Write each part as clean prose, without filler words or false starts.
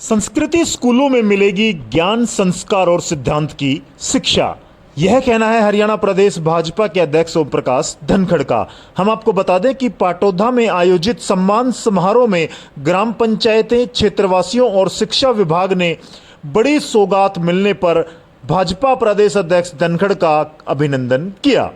संस्कृति स्कूलों में मिलेगी ज्ञान, संस्कार और सिद्धांत की शिक्षा। यह कहना है हरियाणा प्रदेश भाजपा के अध्यक्ष ओम प्रकाश धनखड़ का। हम आपको बता दें कि पाटौदा में आयोजित सम्मान समारोह में ग्राम पंचायतें, क्षेत्रवासियों और शिक्षा विभाग ने बड़ी सौगात मिलने पर भाजपा प्रदेश अध्यक्ष धनखड़ का अभिनंदन किया।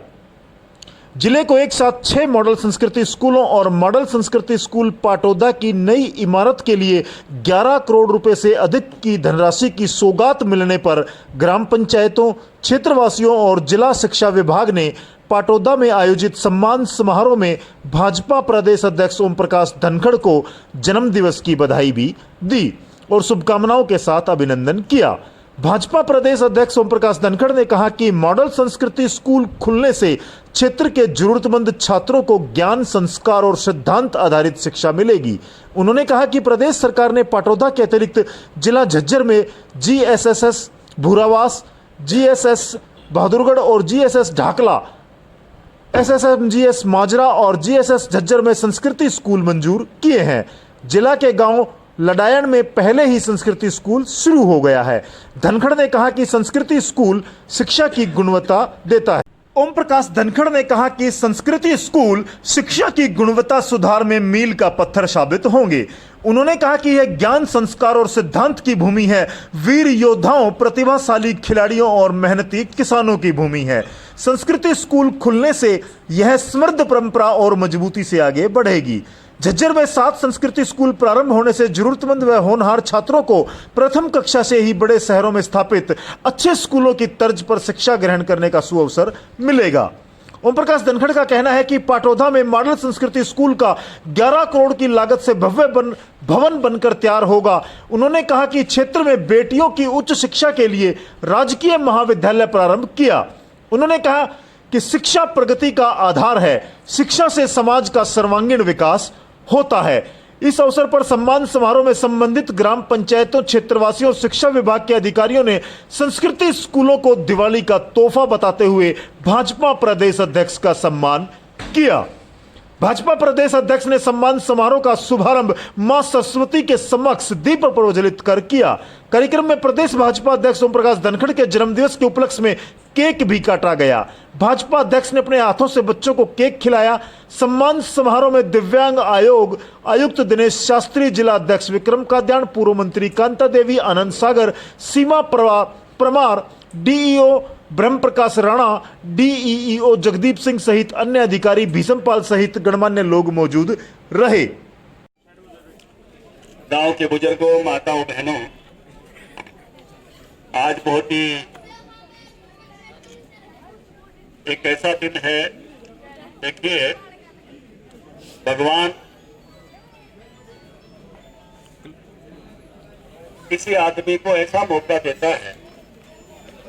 जिले को एक साथ 6 मॉडल संस्कृति स्कूलों और मॉडल संस्कृति स्कूल पाटौदा की नई इमारत के लिए 11 करोड़ रुपए से अधिक की धनराशि की सौगात मिलने पर ग्राम पंचायतों, क्षेत्रवासियों और जिला शिक्षा विभाग ने पाटौदा में आयोजित सम्मान समारोह में भाजपा प्रदेश अध्यक्ष ओम प्रकाश धनखड़ को जन्मदिवस की बधाई भी दी और शुभकामनाओं के साथ अभिनंदन किया। भाजपा प्रदेश अध्यक्ष ओम प्रकाश धनखड़ ने कहा कि मॉडल संस्कृति स्कूल खुलने से क्षेत्र के जरूरतमंद छात्रों को ज्ञान, संस्कार और सिद्धांत आधारित शिक्षा मिलेगी। उन्होंने कहा कि प्रदेश सरकार ने पाटौदा के अतिरिक्त जिला झज्जर में जीएसएस भूरावास, जीएसएस बहादुरगढ़ और जीएसएस ढाकला, एसएसएमजीएस माजरा और जीएसएस झज्जर में संस्कृति स्कूल मंजूर किए हैं। जिला के गांव लडायन में पहले ही संस्कृति स्कूल शुरू हो गया है। धनखड़ ने कहा कि संस्कृति स्कूल शिक्षा की गुणवत्ता देता है। ओम प्रकाश धनखड़ ने कहा कि संस्कृति स्कूल शिक्षा की गुणवत्ता सुधार में मील का पत्थर साबित होंगे। उन्होंने कहा कि यह ज्ञान, संस्कार और सिद्धांत की भूमि है, वीर योद्धाओं, प्रतिभाशाली खिलाड़ियों और मेहनती किसानों की भूमि है। संस्कृति स्कूल खुलने से यह समृद्ध परंपरा और मजबूती से आगे बढ़ेगी। झज्जर में 7 संस्कृति स्कूल प्रारंभ होने से जरूरतमंद व होनहार छात्रों को प्रथम कक्षा से ही बड़े शहरों में स्थापित अच्छे स्कूलों की तर्ज पर शिक्षा ग्रहण करने का सुअवसर मिलेगा। ओम प्रकाश धनखड़ का कहना है कि पाटौदा में मॉडल संस्कृति स्कूल का 11 करोड़ की लागत से भव्य भवन बनकर तैयार होगा। उन्होंने कहा कि क्षेत्र में बेटियों की उच्च शिक्षा के लिए राजकीय महाविद्यालय प्रारंभ किया। उन्होंने कहा कि शिक्षा प्रगति का आधार है, शिक्षा से समाज का सर्वांगीण विकास होता है। इस अवसर पर सम्मान समारोह में संबंधित ग्राम पंचायतों, क्षेत्रवासियों और शिक्षा विभाग के अधिकारियों ने संस्कृति स्कूलों को दिवाली का तोहफा बताते हुए भाजपा प्रदेश अध्यक्ष का सम्मान किया। भाजपा प्रदेश अध्यक्ष ने सम्मान समारोह का शुभारंभ मां सरस्वती के समक्ष दीप प्रज्वलित कर किया। कार्यक्रम में प्रदेश भाजपा अध्यक्ष ओम प्रकाश धनखड़ के जन्मदिवस के उपलक्ष्य में केक भी काटा गया। भाजपा अध्यक्ष ने अपने हाथों से बच्चों को केक खिलाया। सम्मान समारोह में दिव्यांग आयोग आयुक्त दिनेश शास्त्री, जिला अध्यक्ष विक्रम काद्यान, पूर्व मंत्री कांता देवी, आनंद सागर, सीमा परमार, डीईओ ब्रह्म प्रकाश राणा, डीईओ जगदीप सिंह सहित अन्य अधिकारी, भीषमपाल सहित गणमान्य लोग मौजूद रहे। गांव के बुजुर्गों, माताओं, बहनों, आज बहुत ही एक ऐसा दिन है। देखिए, भगवान किसी आदमी को ऐसा मौका देता है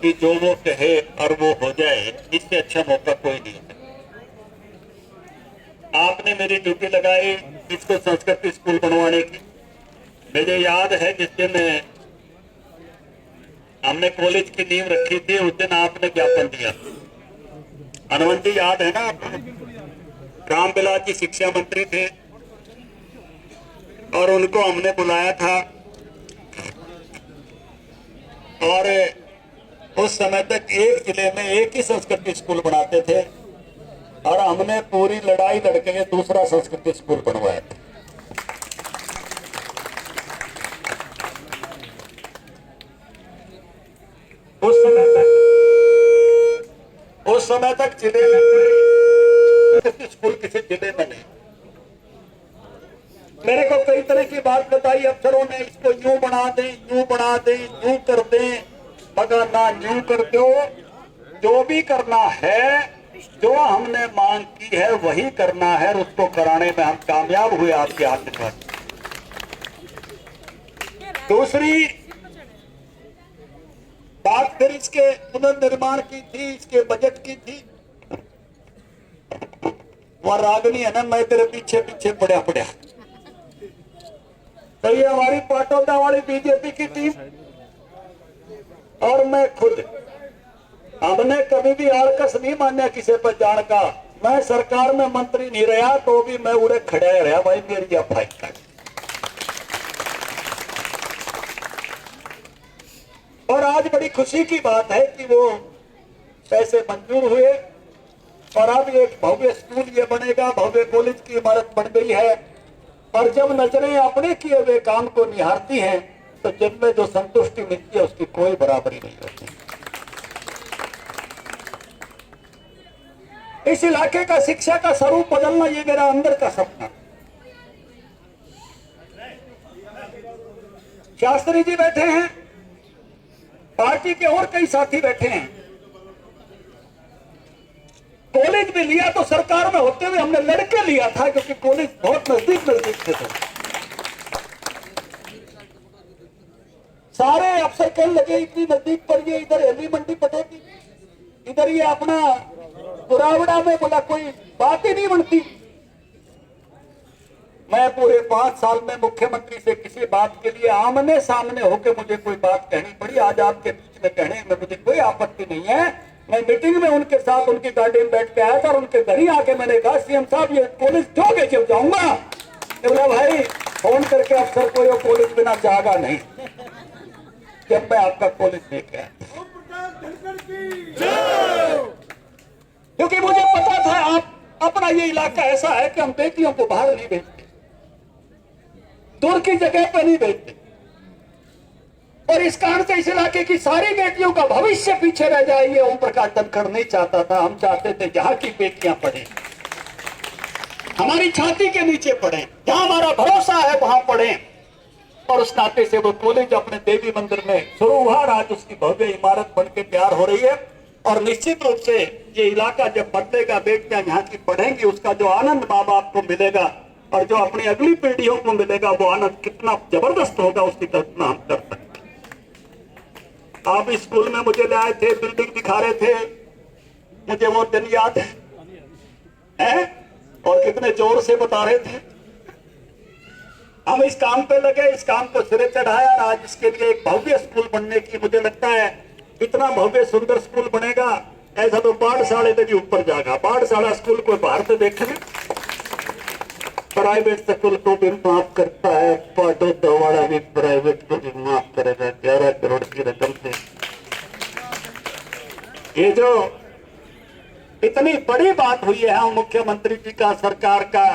कि जो वो कहे और वो हो जाए, इससे अच्छा मौका कोई नहीं है। आपने मेरी ड्यूटी लगाई इसको संस्कृति स्कूल बनवाने की। मुझे याद है जिस दिन हमने कॉलेज की नींव रखी थी, उस दिन आपने ज्ञापन दिया। हनुमंत जी याद है ना आपको? रामविलास जी शिक्षा मंत्री थे और उनको हमने बुलाया था और उस समय तक एक जिले में एक ही संस्कृति स्कूल बनाते थे और हमने पूरी लड़ाई लड़के दूसरा संस्कृति स्कूल बनवाया था। उस समय तक जिले में स्कूल किसी जिले में नहीं। मेरे को कई तरह की बात बताई अफसरों ने, इसको यूं बना दें, यूं बना दें, यूं कर दें, मगर ना यूं कर दो। जो भी करना है, जो हमने मांग की है वही करना है और उसको कराने में हम कामयाब हुए आपके हाथ में। दूसरी बात फिर इसके पुनर्निर्माण की थी, इसके बजट की थी। वह रागनी है ना, मैं तेरे पीछे पीछे पड़ा पड़ा। तो ये हमारी पाटौदा वाली बीजेपी की टीम और मैं खुद, हमने कभी भी आड़कस नहीं मान्या किसी पर जान का। मैं सरकार में मंत्री नहीं रहा तो भी मैं उड़े खड़ा रहा भाई, मेरी फाइट कर। और आज बड़ी खुशी की बात है कि वो पैसे मंजूर हुए और अब एक भव्य स्कूल ये बनेगा, भव्य कॉलेज की इमारत बन गई है। और जब नजरें अपने किए हुए काम को निहारती हैं तो जिनमें जो संतुष्टि मिलती है उसकी कोई बराबरी नहीं होती। इस इलाके का शिक्षा का स्वरूप बदलना ये मेरा अंदर का सपना। शास्त्री जी बैठे हैं, पार्टी के और कई साथी बैठे हैं। कॉलेज में लिया तो सरकार में होते हुए हमने लड़के लिया था, क्योंकि कॉलेज बहुत नजदीक नजदीक थे। सारे अफसर कहने लगे इतनी नजदीक पर ये इधर हेली मंडी पटेगी, इधर ये अपना पुरावड़ा में, बोला कोई बात ही नहीं बनती। मैं पूरे 5 साल में मुख्यमंत्री से किसी बात के लिए आमने सामने होकर मुझे कोई बात कहनी पड़ी। आज आपके बीच में कहने में मुझे कोई आपत्ति नहीं है। मैं मीटिंग में उनके साथ उनकी गाड़ी में बैठ के आया था और उनके घर ही आके मैंने कहा सीएम साहब ये कॉलेज जोगे जब जाऊंगा। तो बोला भाई फोन करके अफसर को ये कॉलेज बिना जागा नहीं, जब मैं आपका कॉलेज देख आया। क्योंकि मुझे पता था आप अपना ये इलाका ऐसा है कि हम बेटियों को बाहर नहीं भेजते, दूर की जगह पे नहीं भेजते। और इस कारण से इस इलाके की सारी बेटियों का भविष्य पीछे रह जाए, ये ओम प्रकाश धनखड़ नहीं चाहता था। हम चाहते थे जहां की बेटियां पढ़े, हमारी छाती के नीचे पढ़े, जहां हमारा भरोसा है वहां पढ़े। और उस नाते से वो कॉलेज अपने देवी मंदिर में शुरू हुआ, आज उसकी भव्य इमारत बन के तैयार हो रही है। और निश्चित रूप से ये इलाका जब बदलेगा, बेटियां यहाँ की पढ़ेंगी, उसका जो आनंद माँ बाप को मिलेगा और जो अपनी अगली पीढ़ियों को मिलेगा, वो आनंद कितना जबरदस्त होगा उसकी कल्पना हम कर सकते। आप इस स्कूल में मुझे ले आए थे, बिल्डिंग दिखा रहे थे, मुझे वो दिन याद है और कितने जोर से बता रहे थे। हम इस काम पे लगे, इस काम को सिरे चढ़ाया और आज इसके लिए एक भव्य स्कूल बनने की, मुझे लगता है इतना भव्य सुंदर स्कूल बनेगा ऐसा तो पाठशाला से भी ऊपर जाएगा। पाठशाला स्कूल को बाहर से देखें, प्राइवेट स्कूल को भी माफ करता है, पाठो दवाड़ा भी प्राइवेट को भी माफ करेगा 11 करोड़ की रकम से। ये जो इतनी बड़ी बात हुई है, हम मुख्यमंत्री जी का, सरकार का,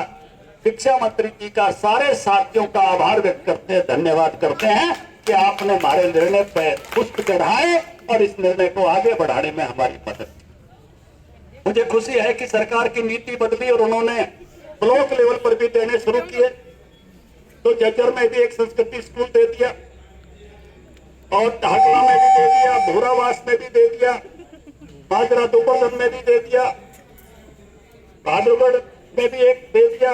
शिक्षा मंत्री जी का, सारे साथियों का आभार व्यक्त करते हैं, धन्यवाद करते हैं कि आपने हमारे निर्णय पर पुष्प चढ़ाए और इस निर्णय को आगे बढ़ाने में हमारी मदद की। मुझे खुशी है कि सरकार की नीति बदली और उन्होंने ब्लॉक लेवल पर भी देने शुरू किए। तो जज्जर में भी एक संस्कृति स्कूल दे दिया और ढाकला में भी दे दिया, भूरावास में भी दे दिया, बाजरा दोपहर में भी दे दिया, बहादुरगढ़ में भी एक दे दिया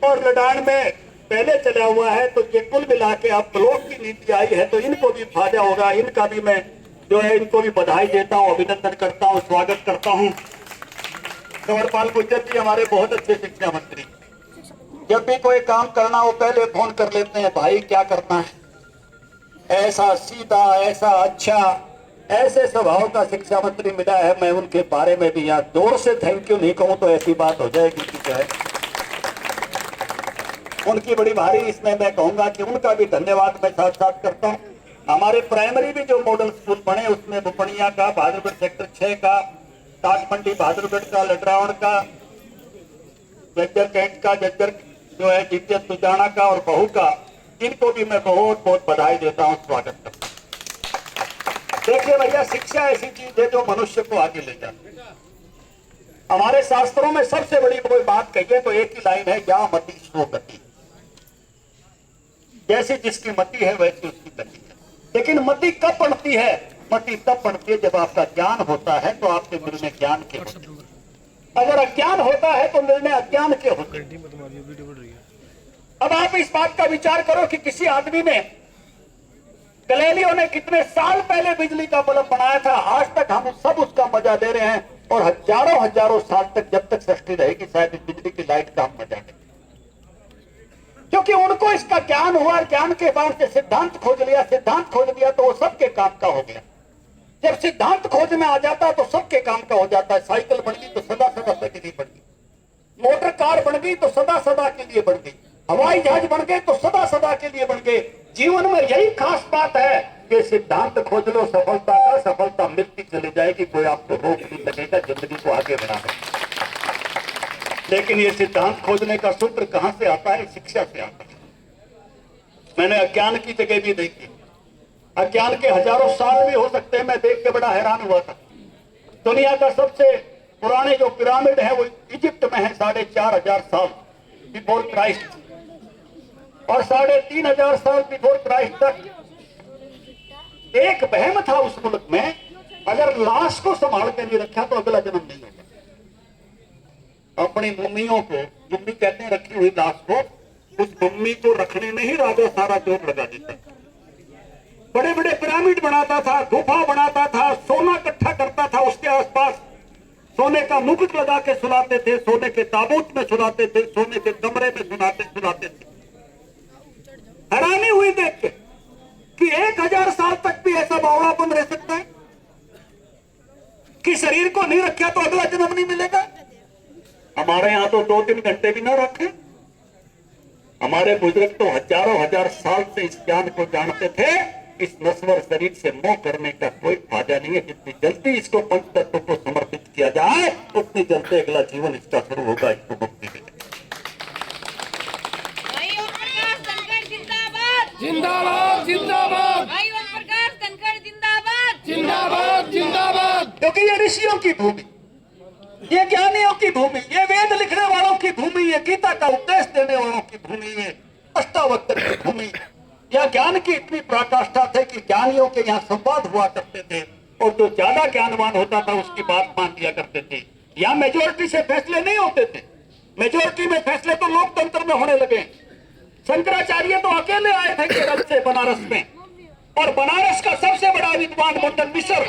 और लडान में पहले चला हुआ है। तो ये कुल मिला के अब ब्लॉक की नीति आई है तो इनको भी फायदा होगा। इनका भी मैं जो है इनको भी बधाई देता हूँ, अभिनंदन करता हूँ, स्वागत करता हूँ। कंवरपाल गुर्जर जी हमारे बहुत अच्छे शिक्षा मंत्री, जब भी कोई काम करना हो पहले फोन कर लेते हैं, भाई क्या करना है। ऐसा सीधा, ऐसा अच्छा, ऐसे स्वभाव का शिक्षा मंत्री मिला है। मैं उनके बारे में भी यहाँ जोर से थैंक यू नहीं कहूँ तो ऐसी बात हो जाएगी कि जो है उनकी बड़ी भारी, इसमें मैं कहूंगा कि उनका भी धन्यवाद मैं साथ साथ करता हूँ। हमारे प्राइमरी भी जो मॉडल स्कूल बने उसमें बुपनिया का, बहादुरगढ़ सेक्टर 6 का, ताज मंडी बहादुरगढ़ का, लडरावण का, जज्जर कैंट का, जज्जर जो है जीपीएस सुजाना का और बहू का, इनको भी मैं बहुत बहुत बधाई देता हूँ, स्वागत करता हूँ। देखिए भैया, शिक्षा ऐसी चीज है जो मनुष्य को आगे ले जाती है। हमारे शास्त्रों में सबसे बड़ी कोई बात कही तो एक ही लाइन है, या मति सो गति। जैसी जिसकी मति है वैसी उसकी गति है। लेकिन मति कब बढ़ती है? मति तब बढ़ती है जब आपका ज्ञान होता है तो आपके निर्णय ज्ञान के होते हैं, अगर अज्ञान होता है तो निर्णय अज्ञान के होते हैं। अब आप इस बात का विचार करो कि किसी आदमी ने, गैलीलियो ने कितने साल पहले बिजली का बल्ब बनाया था, आज तक हम सब उसका मजा ले रहे हैं और हजारों हजारों साल तक जब तक सृष्टि रहेगी शायद इस बिजली की लाइट का हम मजा लेंगे, क्योंकि उनको इसका ज्ञान हुआ। ज्ञान के बाद से सिद्धांत खोज लिया, सिद्धांत खोज लिया तो वो सबके काम का हो गया। जब सिद्धांत खोज में आ जाता है तो सबके काम का हो जाता है। साइकिल बन गई तो सदा सदा के लिए बन गई, मोटर कार बन गई तो सदा सदा के लिए बन गई, हवाई जहाज बन गए तो सदा सदा के लिए बन गए। जीवन में यही खास बात है कि सिद्धांत खोज लो सफलता का, सफलता मिलती चली जाएगी, कोई आपको रोक नहीं लगेगा जिंदगी को आगे बढ़ाने। लेकिन ये सिद्धांत खोजने का सूत्र कहां से आता है? शिक्षा से आता है। मैंने अज्ञान की जगह भी देखी, अज्ञान के हजारों साल भी हो सकते हैं। मैं देख के बड़ा हैरान हुआ था। दुनिया का सबसे पुराने जो पिरामिड है वो इजिप्ट में है, 4,500 साल बिफोर क्राइस्ट, और 3,500 साल बिफोर क्राइस्ट तक एक वहम था उस मुल्क में, अगर लाश को संभाल के नहीं रखा तो अगला जन्म नहीं होगा। अपनी मम्मियों को, मम्मी कहते हैं रखी हुई लाश को, उस मम्मी को रखने में ही राजा सारा जोर लगा देता। बड़े बड़े पिरामिड बनाता था, गुफा बनाता था, सोना इकट्ठा करता था, उसके आसपास सोने का मुकुट लगा के सुलाते थे, सोने के ताबूत में सुलाते थे, सोने के कमरे में सुलाते थे। हैरानी हुई देख के कि 1,000 साल तक भी ऐसा बावड़ापन रह सकता है कि शरीर को नहीं रखा तो अगला जन्म नहीं मिलेगा। हमारे यहां तो 2-3 घंटे भी ना रखे। हमारे बुजुर्ग तो हजारों हजार साल से इस ज्ञान को जानते थे। इस नश्वर शरीर से मोह करने का कोई फायदा नहीं है। जितनी जल्दी इसको पंच तत्व को समर्पित किया जाए उतनी जल्दी अगला जीवन इसका शुरू होगा, इसको मुक्ति मिलेगी। जिंदाबाद जिंदाबाद भाई ओम प्रकाश धनखड़ जिंदाबाद जिंदाबाद जिंदाबाद। क्योंकि ये ऋषियों की भूमि, ये ज्ञानियों की भूमि, ये वेद लिखने वालों की भूमि, ये गीता का उपदेश देने वालों की भूमि, ये अष्टावक्र की भूमि। यहाँ ज्ञान की इतनी पराकाष्ठा थे कि ज्ञानियों के यहाँ संवाद हुआ करते थे, और जो ज्यादा ज्ञानवान होता था उसकी बात मान लिया करते थे। यहाँ मेजोरिटी से फैसले नहीं होते थे, मेजोरिटी में फैसले तो लोकतंत्र में होने लगे। शंकराचार्य तो अकेले आए थे केरल से बनारस में, और बनारस का सबसे बड़ा विद्वान मुंडन मिश्र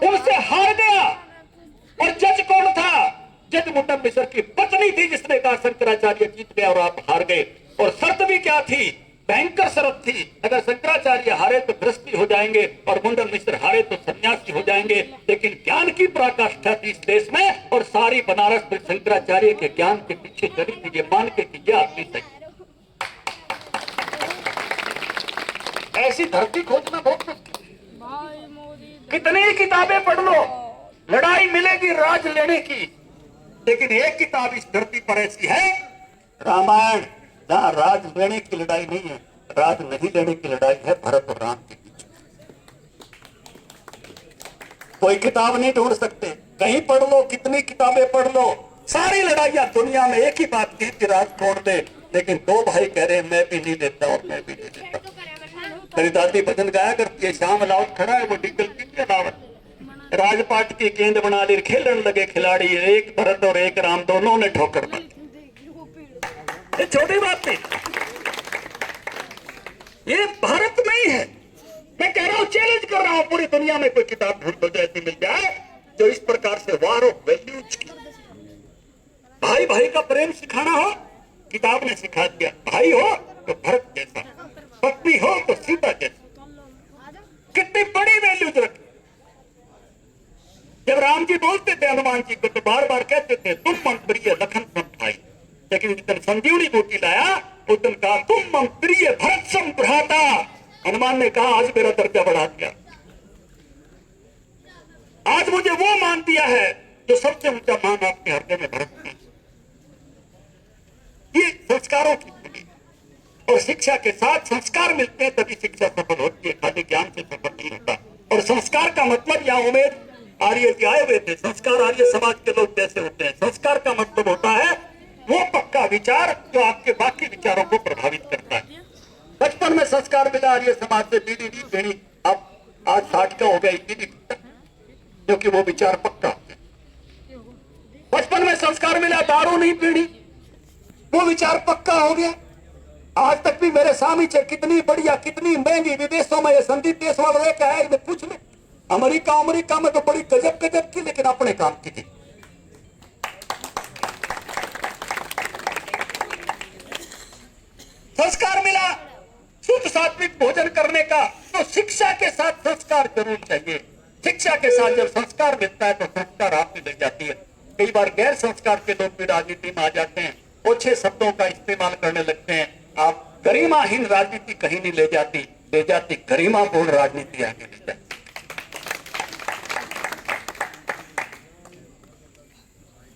उनसे हार गया। और जज कौन था? जज मुंडन मिश्र की पत्नी थी, जिसने कहा शंकराचार्य जीत गए और आप हार गए। और शर्त भी क्या थी? भयंकर शर्त थी, अगर शंकराचार्य हारे तो गृहस्थी हो जाएंगे और मुंडन मिश्र हारे तो सन्यासी हो जाएंगे। लेकिन ज्ञान की पराकाष्ठा थी इस देश में, और सारी बनारस में शंकराचार्य के ज्ञान के पीछे चली थी, ये मान के कि ये आदमी सही। ऐसी धरती खोजना बहुत मुश्किल। कितनी ही किताबें पढ़ लो, लड़ाई मिलेगी राज लेने की, लेकिन एक किताब इस धरती पर ऐसी है, रामायण, जहां राज लेने की लड़ाई नहीं है, राज नहीं लेने की लड़ाई है भरत और राम के बीच। कोई किताब नहीं ढूंढ सकते, कहीं पढ़ लो, कितनी किताबें पढ़ लो, सारी लड़ाइयां दुनिया में एक ही बात की कि राज छोड़ दे। लेकिन 2 भाई कह रहे हैं मैं भी नहीं देता और मैं भी नहीं देता। मेरी दादी भजन गाया करती है, श्याम लाउट खड़ा है वो डिगल की अदावत, राजपाट की गेंद बना ली, खेलने लगे खिलाड़ी, एक भरत और एक राम, दोनों ने ठोकर मारी। ये छोटी बात नहीं, ये भारत नहीं है। मैं कह रहा हूं, चैलेंज कर रहा हूं, पूरी दुनिया में कोई किताब ढूंढ दो ऐसी मिल जाए जो इस प्रकार से वार ऑफ वैल्यूज की, भाई भाई का प्रेम सिखाना हो, किताब ने सिखा दिया। भाई हो तो भरत जैसा, पत्नी हो तो सीता जैसा, कितनी बड़ी वैल्यूज रखी। जब राम जी बोलते थे हनुमान जी को तो बार बार कहते थे तुम मंत्रीय लखन सम भाई, लेकिन उस दिन संजीवनी बूटी लाया, उस दिन कहा तुम मंत्रीय भरत सम भ्राता। हनुमान ने कहा आज मेरा दर्जा बढ़ा दिया, आज मुझे वो मान दिया है जो सबसे ऊंचा मान आपके हृदय में भरत ने। ये संस्कारों की भूमि, और शिक्षा के साथ संस्कार मिलते हैं तभी शिक्षा सफल होती है, खाली ज्ञान से सफल नहीं होता। और संस्कार का मतलब, यहाँ उमेद आर्य जी आए हुए थे, संस्कार आर्य समाज के लोग कैसे होते हैं? संस्कार का मतलब होता है वो पक्का विचार जो आपके बाकी विचारों को प्रभावित करता है। बचपन में संस्कार मिला आर्य समाज से, बीड़ी नहीं पीनी, अब आज 60 का हो गया बीड़ी पीता, क्योंकि वो विचार पक्का होता है। बचपन में संस्कार मिला दारू नहीं पीनी, वो विचार पक्का हो गया। आज तक भी मेरे स्वामी चे कितनी बढ़िया, कितनी महंगी विदेशों में ये संदीप देश वाले लेके आए, पूछ ले अमेरिका में तो बड़ी गजब गजब की, लेकिन अपने काम की थी। संस्कार मिला शुद्ध सात्विक भोजन करने का, तो शिक्षा के साथ संस्कार जरूर चाहिए। शिक्षा के साथ जब संस्कार मिलता है तो संस्कार आप भी मिल जाती है। कई बार गैर संस्कार के लोग भी राजनीति में आ जाते हैं, ओछे शब्दों का इस्तेमाल करने लगते हैं। आप गरिमाहीन राजनीति कहीं नहीं ले जाती। बेजाती गरिमापूर्ण राजनीति आगे ले जाए।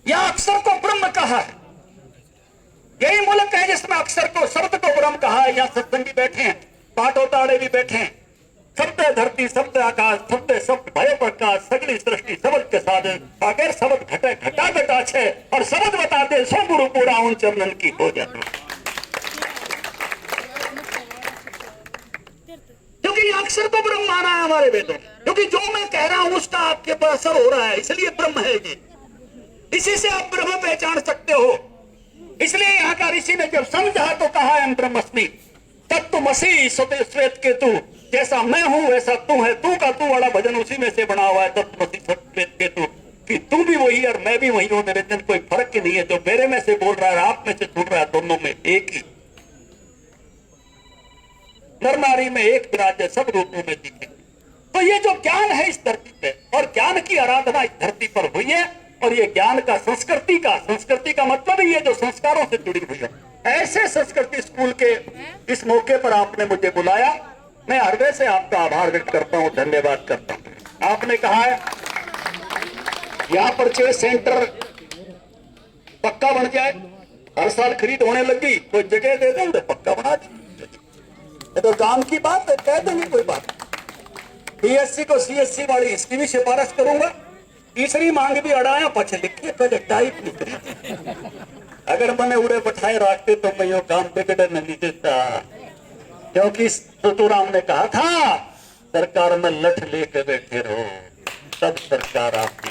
या अक्षर को ब्रह्म कहा है, यही मुल्क है जिसमें अक्षर को शब्द को ब्रह्म कहा है। यहाँ सत्संगी बैठे हैं, पाटो ताड़े भी बैठे हैं। शब्द धरती, शब्द आकाश, शब्द शब्द भय प्रकाश, सगली सृष्टि शब्द के साथ अगर शब्द घटे घटा घटा छे और शब्द बताते सो गुरु पूरा उन चंदन की हो जाते। क्योंकि अक्षर को ब्रह्म माना है हमारे वेदों में, क्योंकि जो मैं कह रहा हूं उसका आपके पर असर हो रहा है, इसलिए ब्रह्म है ये। इसी से आप ब्रह्म पहचान सकते हो। इसलिए यहाँ का ऋषि ने जब समझा तो कहा है ब्रह्मस्मि तत्त्वमसि श्वेत केतु, जैसा मैं हूं वैसा तू है। तू का तू वाला भजन उसी में से बना हुआ है, तत्त्वमसि श्वेत केतु, कि तू भी वही और मैं भी वही हूं, मेरे दिन कोई फर्क ही नहीं है। जो मेरे में से बोल रहा है आप में से सुन रहा है, दोनों में एक ही। नर नारी में एक विराजे, सब रूपों में दिखे। तो ये जो ज्ञान है इस धरती पे, और ज्ञान की आराधना इस धरती पर हुई है, और ये ज्ञान का संस्कृति का मतलब ही ये जो संस्कारों से जुड़ी हुई है। ऐसे संस्कृति स्कूल के इस मौके पर आपने मुझे बुलाया, मैं हृदय से आपका आभार व्यक्त करता हूं, धन्यवाद करता हूं। आपने कहा है यहाँ पर 6 सेंटर पक्का बन जाए, हर साल खरीद होने लगी, कोई जगह दे दे पक्का बना दी। ये तो काम की बात है, कह देंगे कोई बात। बीएससी को सीएससी वाली इसकी भी सिफारिश करूंगा। तीसरी मांग भी अड़ाया, पछ लिखिए पहले टाइप निकली। अगर मैंने उड़े बैठाए रखते तो मैं यो काम बिगड़ नहीं देता, क्योंकि तुतुराम ने कहा था सरकार में लठ लेके बैठे रहो तब सरकार आपकी।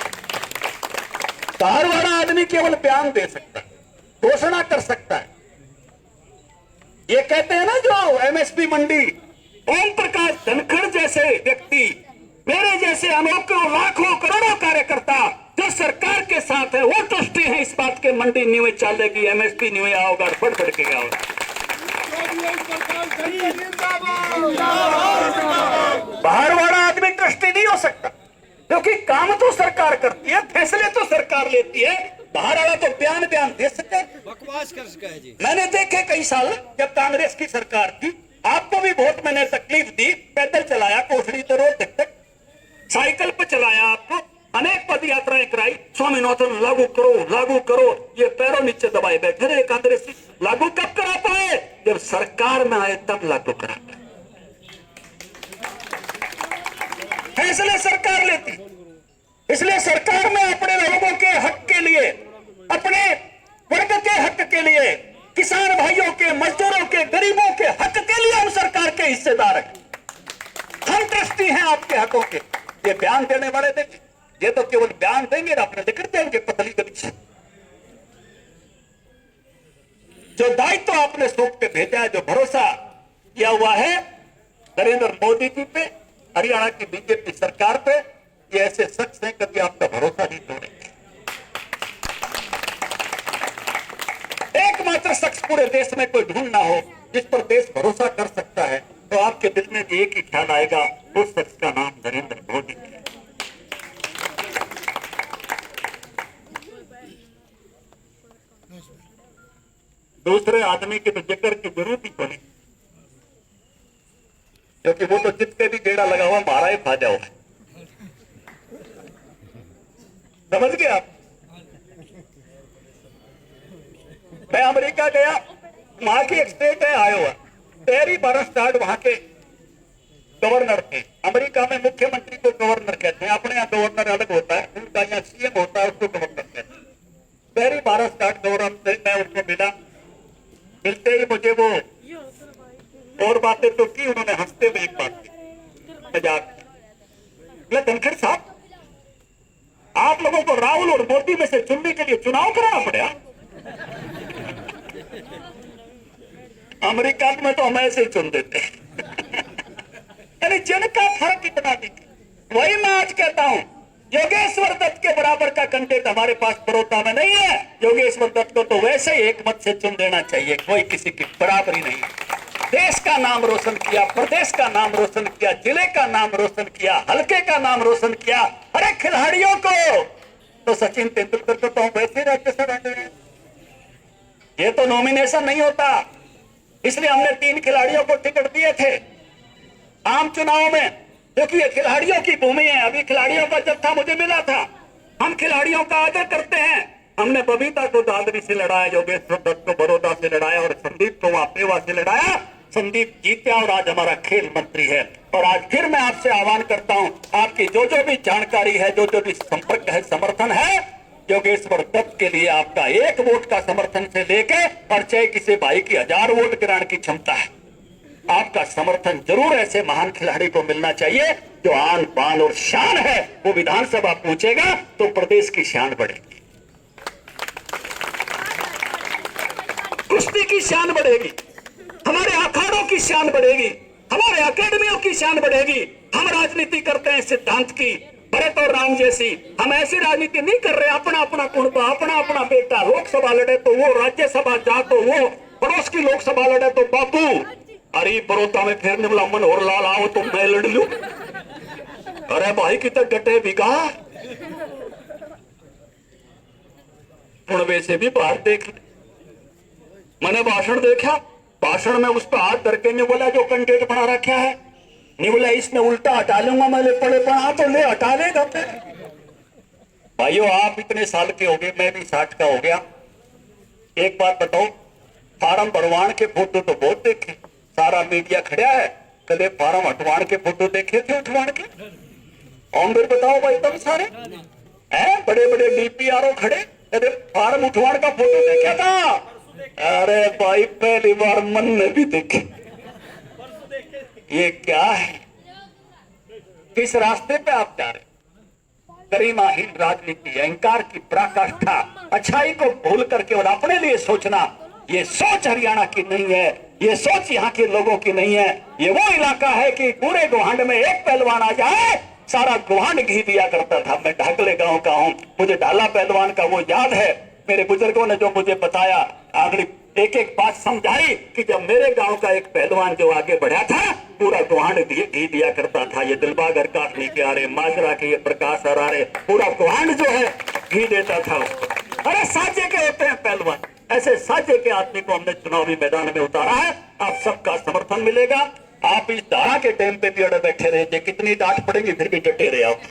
बाहर वाला आदमी केवल बयान दे सकता है, घोषणा कर सकता है। ये कहते हैं ना जो एमएसपी मंडी, ओम प्रकाश धनखड़ जैसे व्यक्ति, मेरे जैसे अनेकों लाखों करोड़ों कार्यकर्ता जो सरकार के साथ है, वो तुष्टि है इस बात के मंडी न्यू चलेगी, एमएसपी न्यू आओगा, बढ़ बढ़ के आओगा। बाहर वाला आदमी तुष्टि नहीं हो सकता, क्योंकि काम तो सरकार करती है, फैसले तो सरकार लेती है। बाहर वाला तो बयान दे सके, बकवास कर सका है जी। मैंने देखे कई साल जब कांग्रेस की सरकार थी, आपको भी बहुत मैंने तकलीफ दी, पैदल चलाया कोठड़ी तो रोड तक, साइकिल पे चलाया आपको, अनेक पद यात्राएं कराई, स्वामीनाथन लागू करो, ये पैरों नीचे दबाए बैठे रहे कांग्रेस। लागू कब करा पाए? जब सरकार में आए तब लागू करा पाए। फैसले सरकार लेती, इसलिए सरकार में अपने लोगों के हक के लिए, अपने वर्ग के हक के लिए, किसान भाइयों के, मजदूरों के, गरीबों के हक के लिए हम सरकार के हिस्सेदार हैं। हम ट्रस्टी हैं आपके हकों के। ये बयान देने वाले देखिए, ये तो केवल बयान देंगे ना, अपने लिख देंगे पतली गली से। जो दायित्व आपने सौंप के भेजा है, जो भरोसा किया हुआ है नरेंद्र मोदी जी पे, हरियाणा की बीजेपी सरकार पे, ये ऐसे शख्स हैं कभी आपका भरोसा नहीं तोड़ेंगे। एकमात्र शख्स पूरे देश में कोई ढूंढ ना हो जिस पर देश भरोसा कर सकता है, तो आपके दिल में भी एक ही ख्याल आएगा, उस शख्स का नाम नरेंद्र मोदी है। दूसरे आदमी के तो जिक्र की जरूरत ही पड़ी, क्योंकि वो तो जितने भी गेड़ा लगा हुआ मारा ही खा जाओ। समझ गए आप? मैं अमेरिका गया, वहां की एक स्टेट है आयोवा, तेरी बरसगार्ड वहां के गवर्नर थे। अमेरिका में मुख्यमंत्री को गवर्नर कहते हैं, अपने यहाँ गवर्नर अलग होता है, उनका यहाँ सीएम होता है, उसको गवर्नर कहते हैं। तेरी बरसगार्ड गवर्नर से मैं उनको मिला, मिलते ही मुझे वो और बातें तो की, उन्होंने हंसते हुए एक बात की, मजाक की, धनखड़ साहब आप लोगों को राहुल और मोदी में से चुनने के लिए चुनाव कराना पड़ा। अमेरिका में तो हम ऐसे ही चुन देते यानी जिनका फर्क इतना दिखे। वही मैं आज कहता हूं, योगेश्वर दत्त के बराबर का कंटेंट हमारे पास बड़ौदा में नहीं है। योगेश्वर दत्त को तो वैसे ही एक मत से चुन देना चाहिए, कोई किसी की बराबरी नहीं। देश का नाम रोशन किया, प्रदेश का नाम रोशन किया, जिले का नाम रोशन किया, हल्के का नाम रोशन किया। अरे खिलाड़ियों को तो सचिन तेंदुलकर को तो वैसे राज्यसभा में, ये तो नॉमिनेशन नहीं होता, इसलिए हमने 3 खिलाड़ियों को टिकट दिए थे। आम चुनाव में, क्योंकि ये खिलाड़ियों की भूमि है। अभी खिलाड़ियों का जत्था मुझे मिला था। हम खिलाड़ियों का आदर करते हैं। हमने बबीता को दादरी से लड़ाया, योगेश्वर दत्त को बड़ौदा से लड़ाया और संदीप को वापेवा से लड़ाया। संदीप जीता और आज हमारा खेल मंत्री है। और आज फिर मैं आपसे आह्वान करता हूं, आपकी जो जो भी जानकारी है, जो जो भी संपर्क है, समर्थन है, योगेश्वर दत्त के लिए आपका 1 वोट का समर्थन से लेके और चाहे किसी भाई की 1000 वोट गिराने की क्षमता है। आपका समर्थन जरूर ऐसे महान खिलाड़ी को मिलना चाहिए जो आन बान और शान है। वो विधानसभा पूछेगा तो प्रदेश की शान बढ़ेगी, कुश्ती की शान बढ़ेगी, हमारे अखाड़ों की शान बढ़ेगी, हमारे अकेडमियों की शान बढ़ेगी। हम राजनीति करते हैं सिद्धांत की, भरत और राम जैसी। हम ऐसी राजनीति नहीं कर रहे अपना अपना कुणबा, अपना अपना बेटा लोकसभा लड़े तो वो, राज्यसभा जा तो वो, पड़ोस की लोकसभा लड़े तो बापू। अरे बड़ौदा में फिर निमला मन और लाल आओ तो मैं लड़ लू। अरे भाई कितने डटे बिगा, पुणवे से भी बाहर देख। मैंने भाषण देखा, भाषण में उस पर हाथ करके नहीं बोला जो कंटेंट बना रखा है, नहीं बोला इसमें उल्टा हटा लूंगा मैं, पड़े पड़ा तो ले हटा लेगा। भाइयों आप इतने साल के हो गए, मैं भी 60 का हो गया। एक बात बताओ, फार्म भरवान के फोटो तो बहुत देखे, सारा मीडिया खड़ा है, कदे फार्म हटवान के फोटो देखे थे उठवान के? और फिर बताओ भाई तुम सारे हैं बड़े बड़े डीपीआरओ खड़े, कदे फार्म उठवान का फोटो देखा था? अरे भाई पहली बार मन में भी देखे। ये क्या है, किस रास्ते पे आप जा रहे? गरिमाहीन राजनीति, अहंकार की पराकाष्ठा, अच्छाई को भूल करके और अपने लिए सोचना, ये सोच हरियाणा की नहीं है, ये सोच यहाँ के लोगों की नहीं है। ये वो इलाका है कि पूरे गुहांड में एक पहलवान आ जाए सारा गुहांड घी दिया करता था। मैं ढाकले गांव का हूँ, मुझे ढाला पहलवान का वो याद है। मेरे बुजुर्गों ने जो मुझे बताया, आखिरी एक एक बात समझाई कि जब मेरे गांव का एक पहलवान जो आगे बढ़ा था, पूरा गुहांड घी दिया करता था। ये दिलबागर काटने के आ रहे, माजरा के, ये प्रकाश आ रहे, पूरा गुहांड जो है घी देता था उसको। अरे साजे के होते हैं पहलवान, ऐसे साजे के आदमी को हमने चुनावी मैदान में उतारा है। आप सबका समर्थन मिलेगा। आप इस धारा के टाइम पे भी अड़े बैठे रहे, कितनी डांट पड़ेगी फिर भी डटे रहे आप।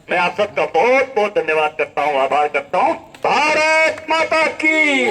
मैं आप सबका बहुत बहुत धन्यवाद करता हूँ, आभार करता हूँ। भारत माता की।